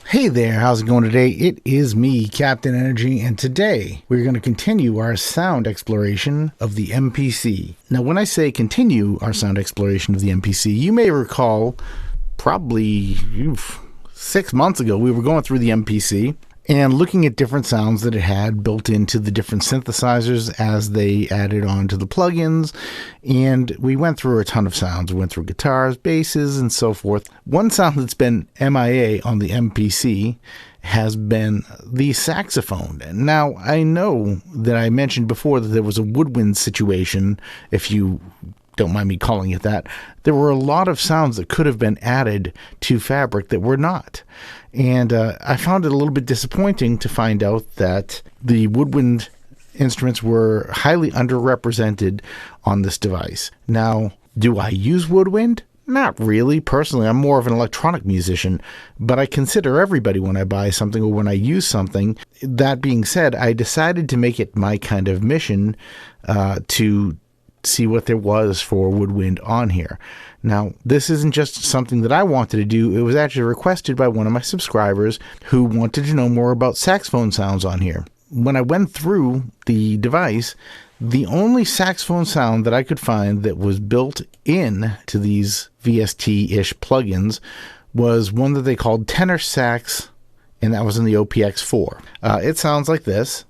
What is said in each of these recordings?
Hey there, how's it going today? It is me, Captain Energy, and today we're going to continue our sound exploration of the MPC. Now, when I say continue our sound exploration of the MPC, you may recall probably 6 months ago we were going through the MPC and looking at different sounds that it had built into the different synthesizers as they added on to the plugins. And we went through a ton of sounds. We went through guitars, basses, and so forth. One sound that's been MIA on the MPC has been the saxophone. Now, I know that I mentioned before that there was a woodwind situation, if you don't mind me calling it that. There were a lot of sounds that could have been added to Fabric that were not. And I found it a little bit disappointing to find out that the woodwind instruments were highly underrepresented on this device. Now, do I use woodwind? Not really. Personally, I'm more of an electronic musician, but I consider everybody when I buy something or when I use something. That being said, I decided to make it my kind of mission to see what there was for woodwind on here. Now, this isn't just something that I wanted to do. It was actually requested by one of my subscribers who wanted to know more about saxophone sounds on here. When I went through the device, the only saxophone sound that I could find that was built in to these VST-ish plugins was one that they called tenor sax, and that was in the OPX4. It sounds like this.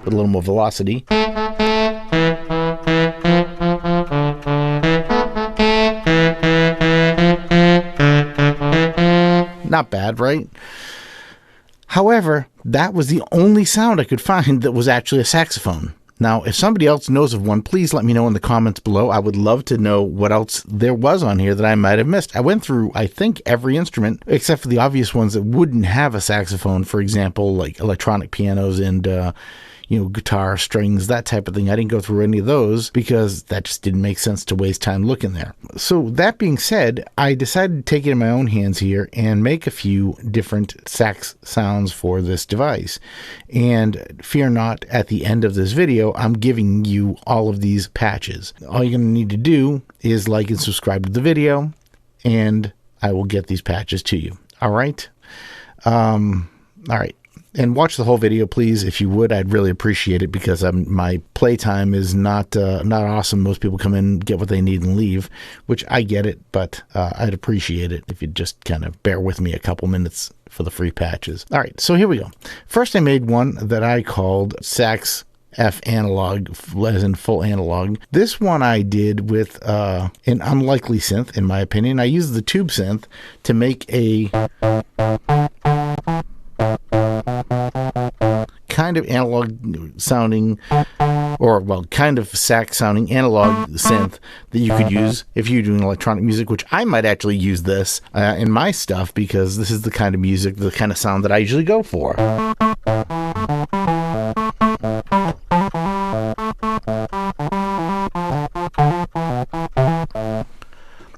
A little more velocity. Not bad, right? However, that was the only sound I could find that was actually a saxophone. Now, if somebody else knows of one, please let me know in the comments below. I would love to know what else there was on here that I might have missed. I went through, I think, every instrument, except for the obvious ones that wouldn't have a saxophone. For example, like electronic pianos and guitar, strings, that type of thing. I didn't go through any of those because that just didn't make sense to waste time looking there. So that being said, I decided to take it in my own hands here and make a few different sax sounds for this device. And fear not, at the end of this video, I'm giving you all of these patches. All you're going to need to do is like and subscribe to the video, and I will get these patches to you. All right? All right. And watch the whole video, please, if you would. I'd really appreciate it because my playtime is not awesome. Most people come in, get what they need, and leave, which I get it, but I'd appreciate it if you'd just kind of bear with me a couple minutes for the free patches. All right, so here we go. First, I made one that I called Sax F analog, as in full analog. This one I did with an unlikely synth, in my opinion. I used the TubeSynth to make a kind of analog sounding, kind of sax sounding analog synth that you could use if you're doing electronic music, which I might actually use this in my stuff because this is the kind of music, the kind of sound that I usually go for.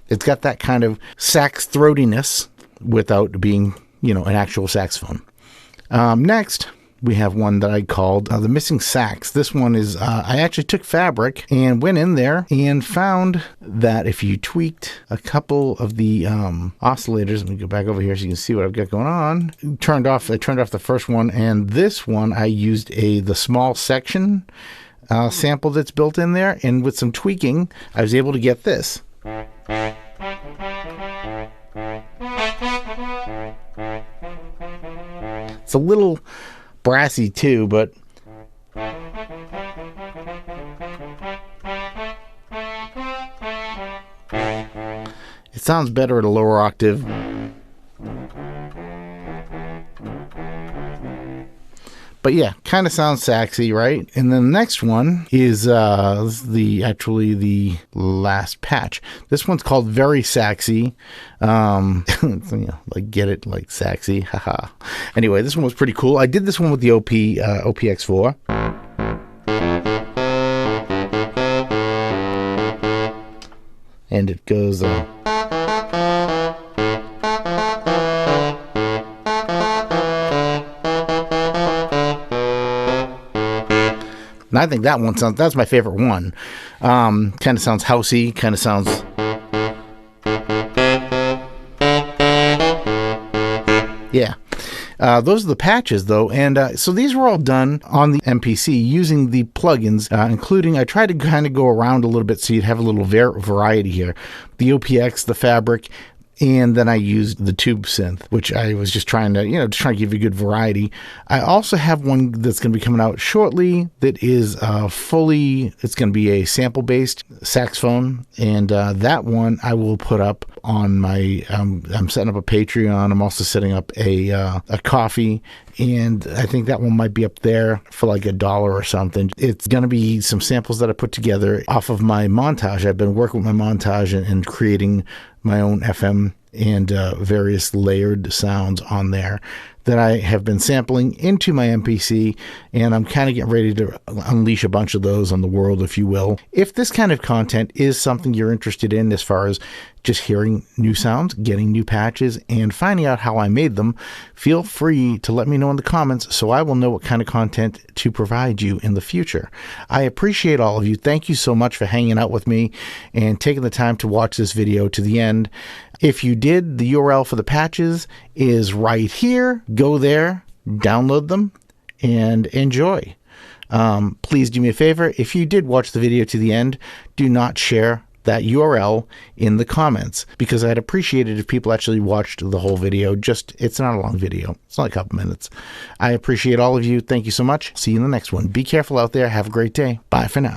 It's got that kind of sax throatiness without being, an actual saxophone. Next, we have one that I called the Missing Sax. This one is, I actually took Fabric and went in there and found that if you tweaked a couple of the oscillators, let me go back over here so you can see what I've got going on. I turned off the first one, and this one I used the small section sample that's built in there, and with some tweaking, I was able to get this. It's a little brassy too, but it sounds better at a lower octave. But yeah, kind of sounds saxy, right? And then the next one is actually the last patch. This one's called Very Saxy. Get it, like saxy, haha. Anyway, this one was pretty cool. I did this one with the OPX4. And it goes I think that one sounds, that's my favorite one. Kind of sounds housey, kind of sounds... Yeah. Those are the patches, though, and so these were all done on the MPC using the plugins, including, I tried to kind of go around a little bit so you'd have a little variety here. The OPX, the Fabric, and then I used the TubeSynth, which I was just trying to, just trying to give you a good variety. I also have one that's going to be coming out shortly that is it's going to be a sample-based saxophone, and that one I will put up on my, I'm setting up a Patreon. I'm also setting up a Coffee, and I think that one might be up there for like $1 or something. It's going to be some samples that I put together off of my montage. I've been working with my montage and creating my own FM and various layered sounds on there that I have been sampling into my MPC, and I'm kind of getting ready to unleash a bunch of those on the world, if you will. If this kind of content is something you're interested in as far as just hearing new sounds, getting new patches, and finding out how I made them, feel free to let me know in the comments so I will know what kind of content to provide you in the future. I appreciate all of you. Thank you so much for hanging out with me and taking the time to watch this video to the end. If you did, the URL for the patches is right here. Go there, download them, and enjoy. Please do me a favor. If you did watch the video to the end, do not share that URL in the comments, because I'd appreciate it if people actually watched the whole video. It's not a long video. It's not a couple minutes. I appreciate all of you. Thank you so much. See you in the next one. Be careful out there. Have a great day. Bye for now.